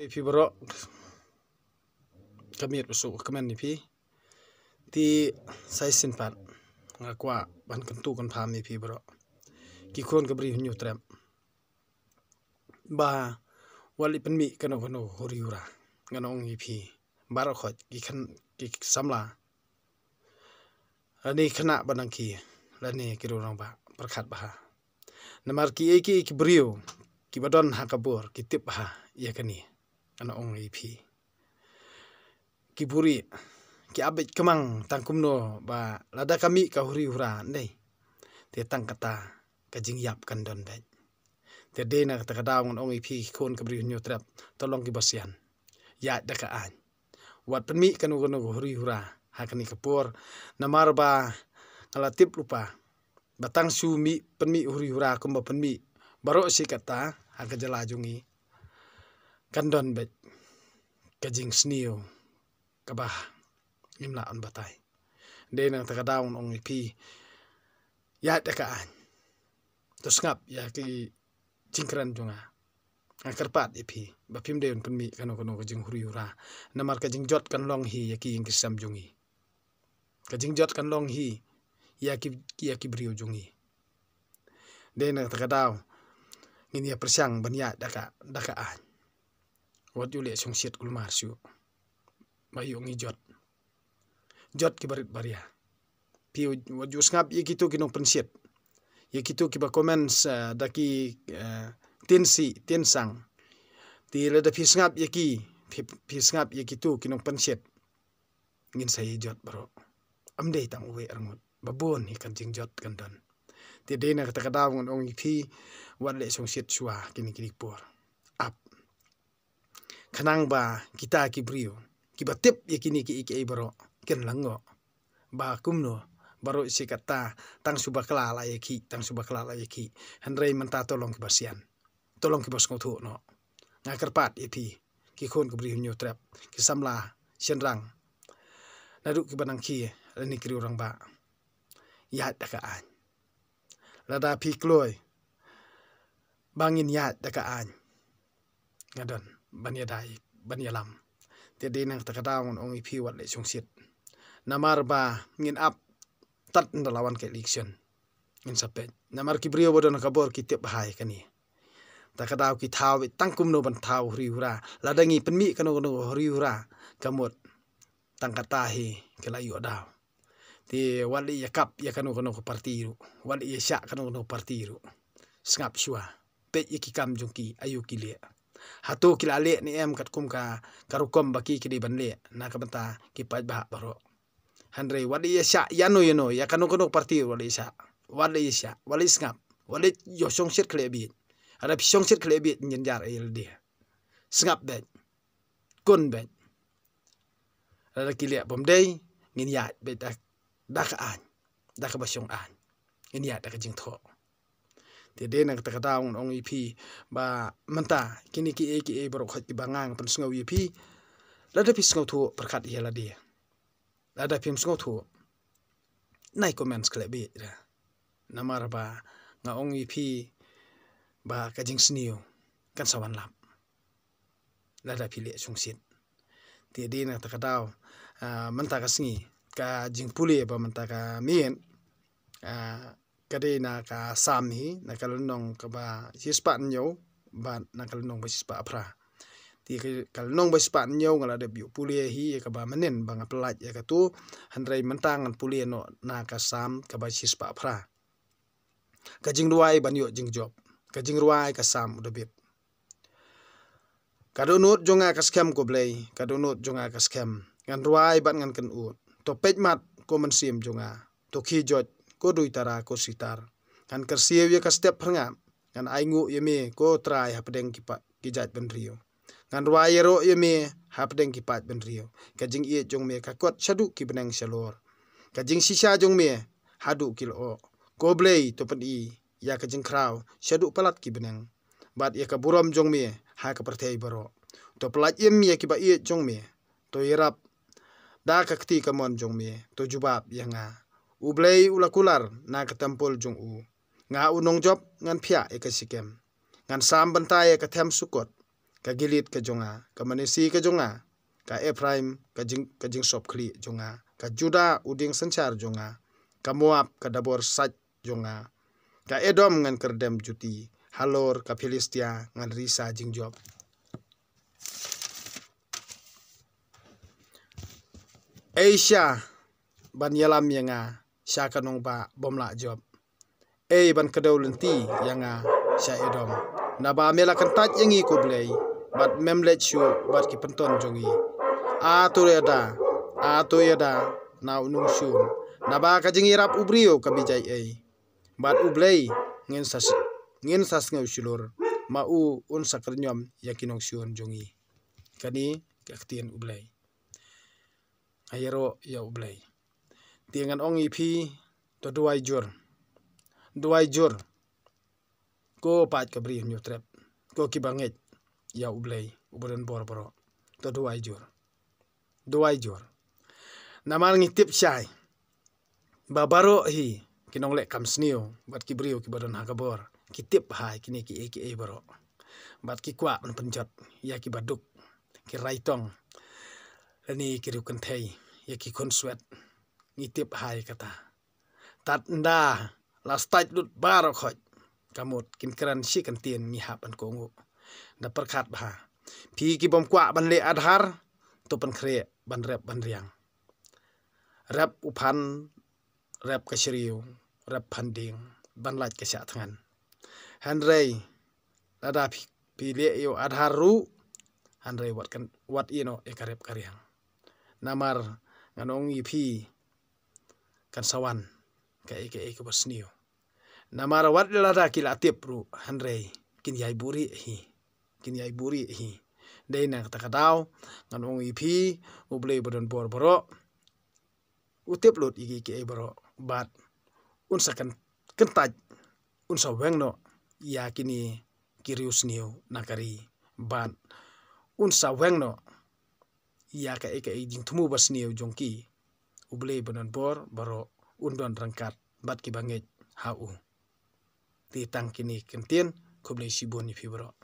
Ipi bro kami usuk kemen ipi ti sai sinpat ngakwa ban kentu kan pham ipi bro ki khon kabri hunyu trem ba wali penmi kano horiura nganong ipi barak khot ki samla ani khana banang ki lani kirurang ba perkhat bah namar ki ki brio ki badon hakabur ki tip bah ya kani ana ong ipi ki buri ki abet kemang tangkumno ba lada kami ka huri hura nei te tang kata ka jing yap kan don bet te de na kata kada ong ipi khon kabri nyu trap tolong ki basian ya da ka an wat penmi kanu huri hura hakani kapur namar ba ngalatip lupa batang sumi penmi huri hura kumba penmi baro si kata haka jala jungi kandon bet kajing snio kabah imla on batai de nang takadaw ong ipi ya dakaan tos ngap ya ki cingkran junga ngakarpat ipi bapim de penmi kano kajing huri hura namar kajing jot kan long hi ya ki ingkisam jungi kajing jot kan long hi ya ki brio jungi de nang takadaw ngin ya persang banya dakaan wat yule song sit kulmar su bayu ngi jot ki barit baria pi waju ngap ye kitu kinong pensiet ye kitu ki ba comments daki tinsang ti leda pi ngap ye pi ngap ye kitu kinong pensiet ngin sai jot bro amde tang we rangut babon hi kan jing jot kan don ti de na kata kada ong ipi wale song sit suwa kini pur up kanang ba kita ki brio ki batip ye kini ki bro ken lango ba kumno baro si kata tang subakla la ye ki handrai menta tolong ki basian tolong ki bos ngotu no ngakarpat ipi ki khon ki brio nyu trap ki samla senrang nadu ki banang ki ni kri orang ba ya dakaan lada pi kloi bangin ya dakaan ngadon banyadai banyalam te de nang takadaw ong ipi wat le sungsit namar ba ngin up tat ndalawan ke election ngin sapet namar ki brio bodon kabor ki tip hai kani takadaw ki thaw tangkum no ban thaw huri hura ladangi penmi kano huri hura kamot tangkata hi kelayu daw ti wali yakap ya kano partiru wali ya kano partiru ngap shua pet yikikam jungki ayu kilia hatu kilale ni em kat kum ka karukom baki kidi banle na kabanta ki paj bah baro handre wali ya yano ya kanu parti wali wali ngap wali yo song sit klebi ada pisong sit klebi nyenjar el dia ngap bet kun bet ada kilia bomdei ngin ya bet dakaan dak basyong an ngin ya dak jing tho ti de nang takadaw ong ipi ba menta kini ki baro khat ki bangang pen sngaw ipi lada pi sngaw thu perkhat yela dia lada pim sngaw thu nai comments klebi namar ba nga ong ipi ba kajing snio kan sawan lap lada pi le sungsit ti de nang takadaw menta ka sngi ka jing puli ba menta ka mien kade na ka sami na kalunong ka ba sispa nyo ba na kalunong ba sispa apra ti kalunong ba sispa nyo ngala de biu pulie hi ka ba menen ba ngaplat ya ka tu handrai mentangan pulie no na ka sam ka ba sispa apra ka jing ruai ban yo jing job ka jing ruai ka sam do bit kadonut jonga ka scam ko blai kadonut jonga ka scam ngan ruai ban ngan kan ut to pejmat ko mensim jonga to ki jot ko dui tara ko sitar kan kersieu ya ka step pernga kan aingu yeme ko trai hapdeng ki jat ben rio kan ruayero yeme hapdeng ki pat ben rio ka jing ie jong me ka kot sadu ki benang salor ka jing sisa jong me hadu kilo ko blei to pedi ya ka jing kraw sadu palat ki benang bat ya ka buram jong me ha ka pertei baro to pelat yem ya ki ba ie jong me to irap da ka kti ka mon jong me to jubab ya nga ublei ulakular na katampol jong nga unong job ngan phia ekasikem ngan sam bantai ka them sukot ka Gilead ka jonga, ka Manase ka jonga, ka Ephraim ka jing sop kli jonga, ka Juda uding sencar jonga, ka Moab ka dabor saj jonga, ka Edom ngan kerdem juti, Halor ka Filistia ngan risa jing job. Asia ban yalam yanga sya kanong ba bomla job. Ban kedaw lenti yanga sya Edom. Na ba mela kentat yangi ko blay, bat memlet syu bat ki penton jongi. Ato yada na unung syun. Na ba ka jingi rap ubrio ka bijay bat ublay ngin sas ngau syulur. Ma un sakernyom yakinong syun jongi. Kani kaktian ublay. Ayero ya ublay. Tiangan ong ipi to duai jur. Duai jur. Ko pat kabri nyu trep. Ko kibanget ya ublay uburan bor-boro. To duai jur. Duai jur. Namar ngitip syai. Babaro hi kinong lek kam snio bat kibrio kibadan hakabor. Kitip hai kini ki eki baro. Bat ki kwa penjot ya ki baduk ki raitong. Lani kiru kentai ya ki konswet ngitip hai kata. Tat nda las tait lut baro khoj. Kamut kin keran si kentien ngihap an kongo. Da perkat bah. Pi ki bom kwa ban le adhar to pan kre ban rep ban riang. Rep upan rep kasiriu rep panding ban lait kesya tangan. Handrei lada pi le yo adhar ru handrei wat ino ekarep karyang. Namar nganong ipi kan sawan ka eke bersnio. Namar wat lada kila tip ru handrei kin yai buri hi. Dei nang takadaw nganong ipi ublay bodon bor-boro. Utip lut igi ke boro bat unsa kan kentaj unsa wengno ya kini kirius niu nakari bat unsa wengno ya ka eke jing tumu basniu jongki ublay bodon bor-boro undon rangkat bat ki banget hau. Titang kini kentien kublay sibon ipi boro.